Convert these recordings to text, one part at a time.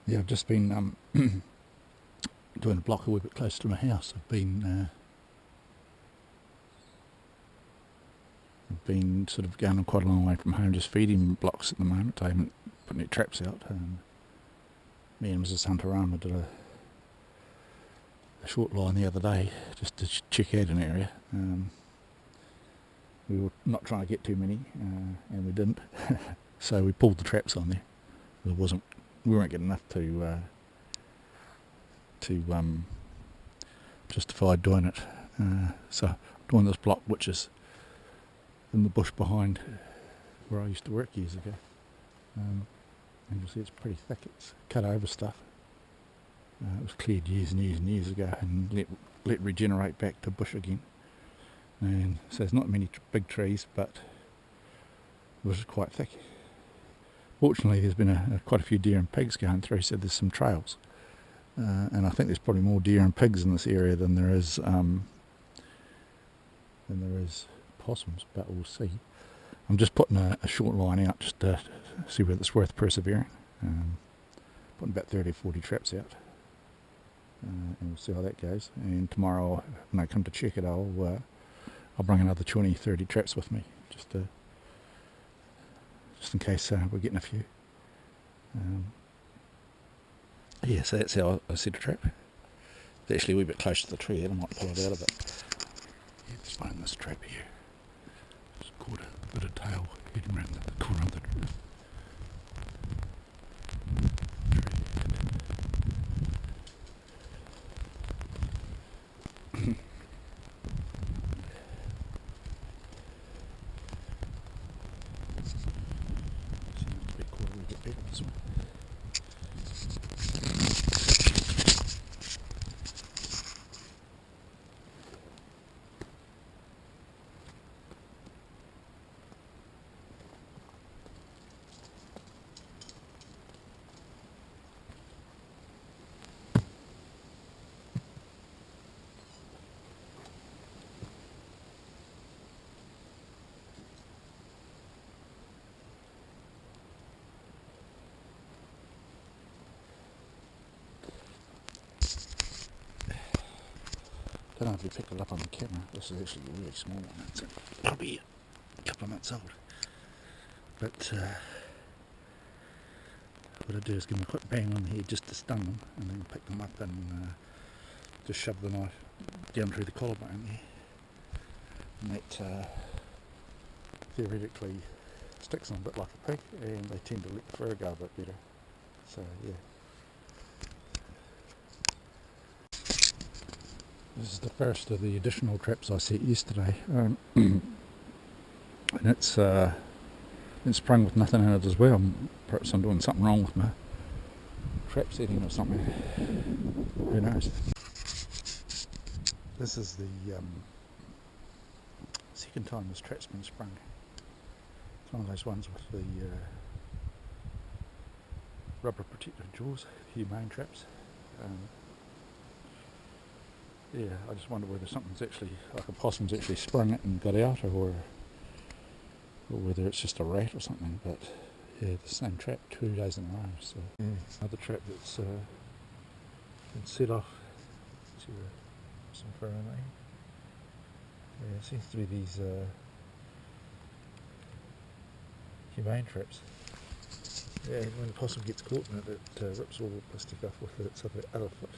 Yeah, I've just been doing a block a wee bit close to my house. I've been sort of going quite a long way from home, just feeding blocks at the moment. I haven't put any traps out. Me and Mrs. Hunterama did a short line the other day just to check out an area. We were not trying to get too many, and we didn't. So we pulled the traps on there. We weren't getting enough to justify doing it. So doing this block, which is in the bush behind where I used to work years ago, and you'll see it's pretty thick. It's cut over stuff. It was cleared years and years and years ago, and let regenerate back to bush again. And so there's not many big trees, but it was quite thick. Fortunately, there's been quite a few deer and pigs going through, so there's some trails. And I think there's probably more deer and pigs in this area than there is possums, but we'll see. I'm just putting a short line out just to see whether it's worth persevering. Putting about 30 or 40 traps out, and we'll see how that goes. And tomorrow, when I come to check it, I'll bring another 20, 30 traps with me, just in case we're getting a few. Yeah, so that's how I set a trap. It's actually a wee bit close to the tree, and I might pull it out of it. Yeah, just find this trap here. Just caught a bit of tail heading around the corner of the tree. Seems to be caught a wee bit better this one. I don't know if you picked it up on the camera. This is actually a really small one. It's probably a couple of months old. But what I do is give them a quick bang on the head just to stun them, and then pick them up and just shove the knife down through the collarbone there. And that theoretically sticks them a bit like a pig, and they tend to let the fur go a bit better. So yeah. This is the first of the additional traps I set yesterday, and it's sprung with nothing in it as well. Perhaps I'm doing something wrong with my trap setting or something. Who knows? This is the second time this trap's been sprung. It's one of those ones with the rubber protective jaws, humane traps. Yeah, I just wonder whether something's actually, like a possum's actually sprung it and got out, or whether it's just a rat or something. But yeah, the same trap 2 days in a row. So yeah, another trap that's been set off. See some fur in there. Yeah, it seems to be these humane traps. Yeah, when the possum gets caught in it, it rips all the plastic off with its other foot.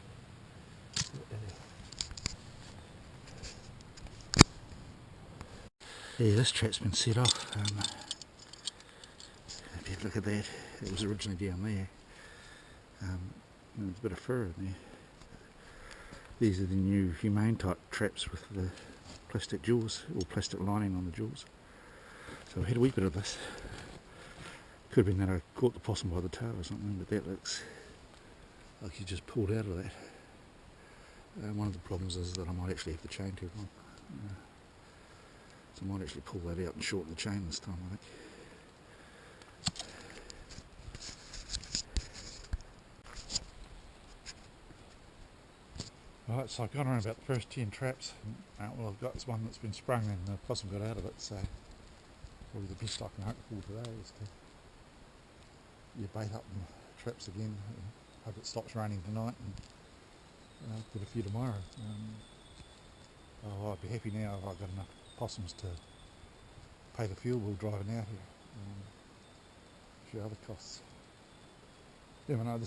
Yeah, this trap's been set off. If you look at that, it was originally down there. There's a bit of fur in there. These are the new humane type traps with the plastic jaws, or plastic lining on the jaws. So I had a wee bit of this. Could have been that I caught the possum by the tail or something, but that looks like you just pulled out of that. One of the problems is that I might actually have the chain too long. So I might actually pull that out and shorten the chain this time, I think. Right, so I've gone around about the first 10 traps. Well, I've got this one that's been sprung and the possum got out of it, so probably the best I can hope for today is to bait up the traps again. hope it stops raining tonight and get a few tomorrow. I'd be happy now if I've got enough possums to pay the fuel bill driving out here. A few other costs. Yeah, no,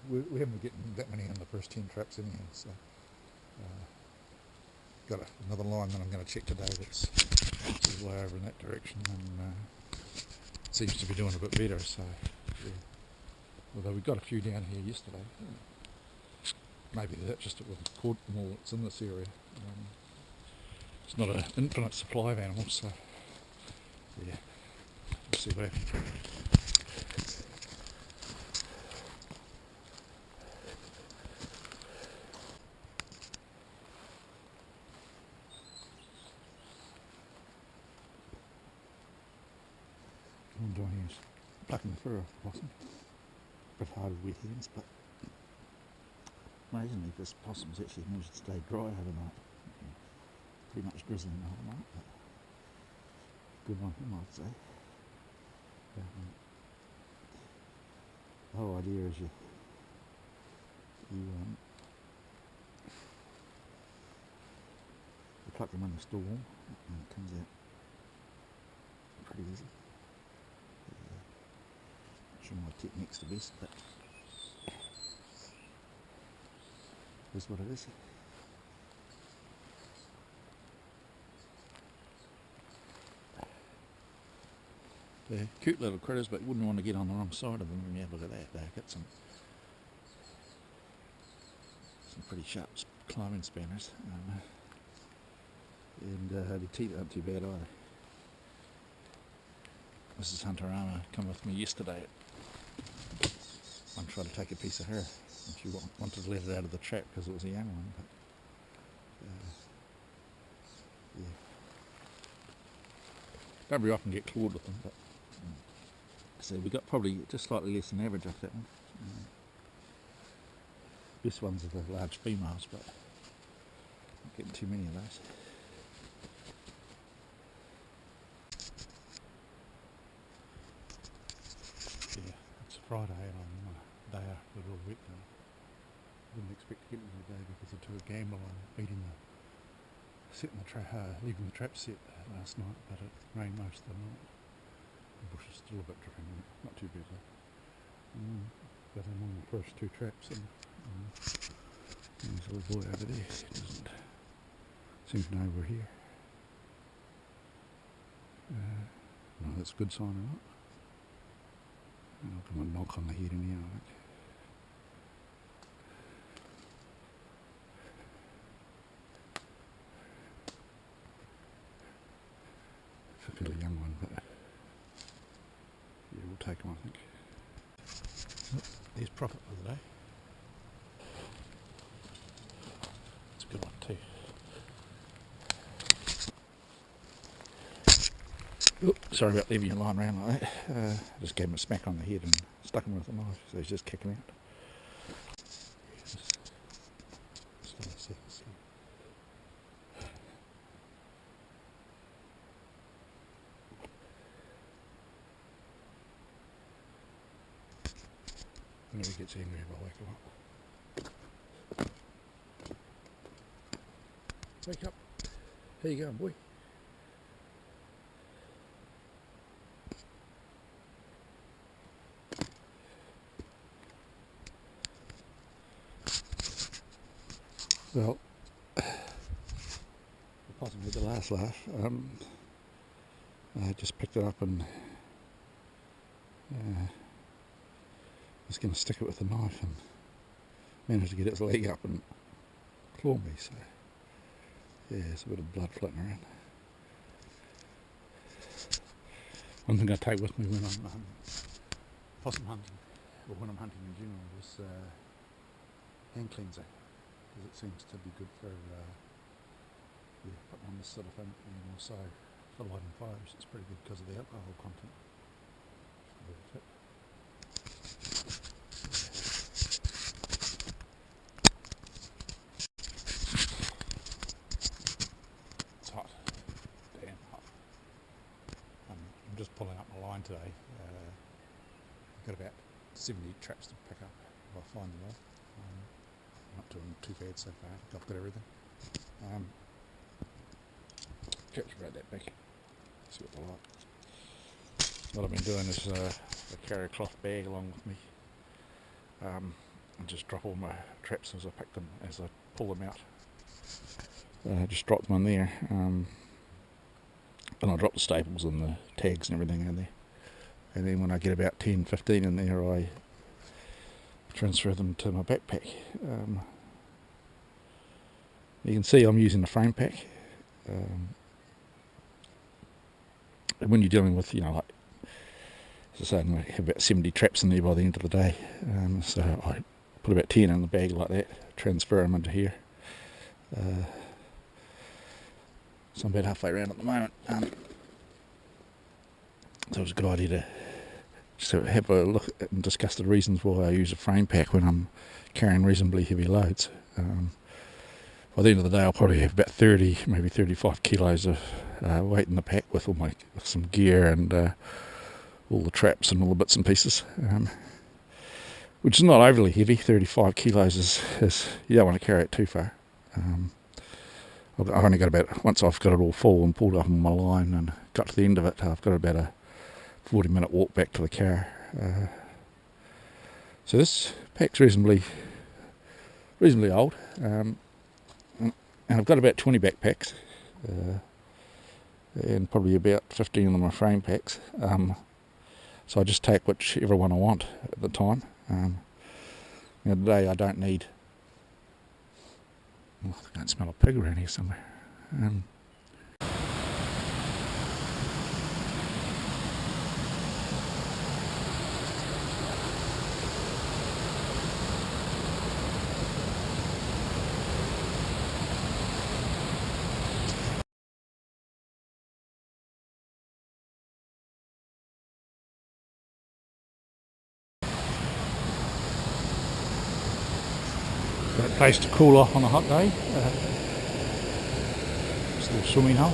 we haven't been getting that many on the first 10 traps anyhow, so got another line that I'm going to check today that's way over in that direction, and seems to be doing a bit better, so yeah. Although we got a few down here yesterday. Maybe that's just it wasn't caught them all that's in this area. It's not an infinite supply of animals, so yeah, we'll see what happens. What I'm doing here is plucking the fur off the possum. A bit hard with wet hands, but amazingly this possum's actually managed to stay dry overnight. Pretty much drizzling the whole night, but good one, I might say. The whole idea is you pluck them in the storm, and it comes out pretty easy. Not sure my technique's the best, but here's what it is. They're cute little critters, but you wouldn't want to get on the wrong side of them when you have a look at that. They've got some pretty sharp climbing spanners, and their teeth aren't too bad either. Mrs. Hunterama come with me yesterday. I'm trying to take a piece of her, and she wanted to let it out of the trap because it was a young one. But yeah, don't very often get clawed with them, but so we got probably just slightly less than average off that one. Best ones are the large females, but not getting too many of those. Yeah, it's Friday and I'm day after the real wet day. Didn't expect to get it today because I took a gamble on leaving the trap set last night, but it rained most of the night. The bush is still a bit dripping, not too bad though. But I'm on the first 2 traps, and there's a little boy over there. He doesn't seem to know we're here. No, that's a good sign or not. I'll come and knock on the head anyhow, I think. It's a fairly young one, but yeah, we'll take him, I think. There's profit for the day. It's a good one too. Oop, sorry about leaving your line around like that. I just gave him a smack on the head and stuck him with a knife, so he's just kicking out. Whenever he gets angry, I'll wake him up. Wake up. How you going, boy? Well, the possum had the last laugh. I just picked it up and was going to stick it with a knife and managed to get its leg up and claw me, so yeah, there's a bit of blood floating around. One thing I take with me when I'm possum hunting, or when I'm hunting in general, is hand cleanser, because it seems to be good for putting on this sort of thing, and also for lighting fires. It's pretty good because of the alcohol content. It's hot, damn hot. I'm just pulling up my line today. I've got about 70 traps to pick up off fine and well. Not doing too bad so far. I've got everything. Catch right that back. See what they like. What I've been doing is I carry a cloth bag along with me, and just drop all my traps as I pick them, as I pull them out. Just drop them in there, and I drop the staples and the tags and everything in there. And then when I get about 10-15 in there, I transfer them to my backpack. You can see I'm using a frame pack. When you're dealing with, like, as I say, I have about 70 traps in there by the end of the day. So I put about 10 in the bag like that, transfer them into here. So I'm about halfway around at the moment. So it was a good idea to just have a look at and discuss the reasons why I use a frame pack when I'm carrying reasonably heavy loads. By the end of the day, I'll probably have about 30, maybe 35 kilos of weight in the pack with with some gear and all the traps and all the bits and pieces, which is not overly heavy. 35 kilos is you don't want to carry it too far. I've only got about, once I've got it all full and pulled up on my line and got to the end of it, I've got about a 40-minute walk back to the car. So this pack's reasonably old, and I've got about 20 backpacks, and probably about 15 of them are frame packs. So I just take whichever one I want at the time. Today I don't need. I can smell a pig around here somewhere. Got a place to cool off on a hot day. Just a little swimming hole.